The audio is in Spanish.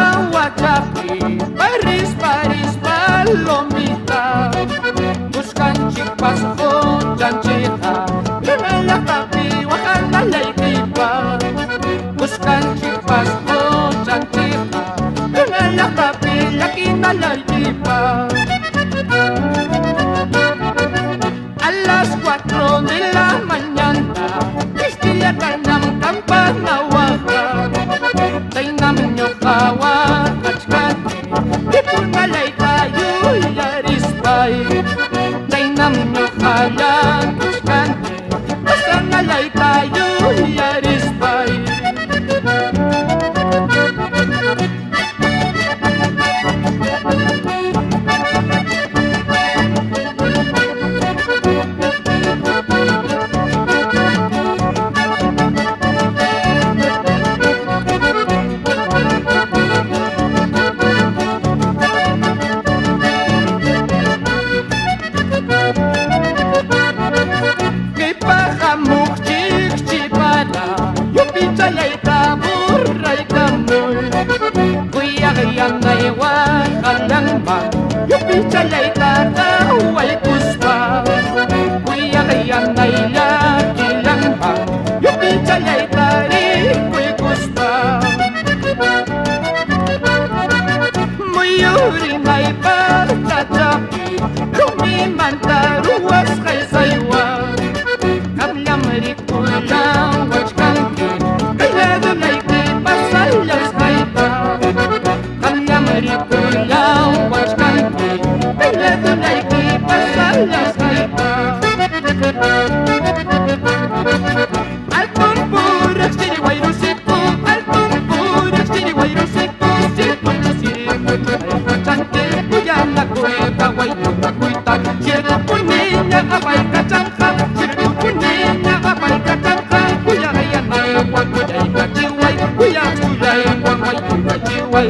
Cahuachapi, Paris, Paris, palomita. Buscan chipas con chanchita, la tapi, Oaxaca, la equipa. Buscan chipas con chanchita, la tapi, la quinta, la equipa. A las 4 de la mañana, Castilla canam campana huaca. Tainam nyokawa kachkati, Ipuna laita yu yarispai. Tainam nyokaya kachkati, Pasana laita yu yarispai. Yupi chalay tata huway puspa, kuya kaya nayla kilang pa. Yupi chalay tari kuy kuspa. Muyuri may pagtatapi, lumimanta ruwas kay saywa. Kamlam rikulang wachkanti, kaya dunay kay pasalyas kay pa. Kamlam rikulang wachkanti, kaya dunay kay pasalyas kay pa. Alton purak siriway rusiko, alton purak siriway rusiko, sirpon na siripon ay kachante, kuya na kuweba, way kumakuita, sirpon niya abay kachangka, sirpon niya abay kachangka, kuya kaya na wag kuya ikachiway, kuya sulay wag way kumachiway.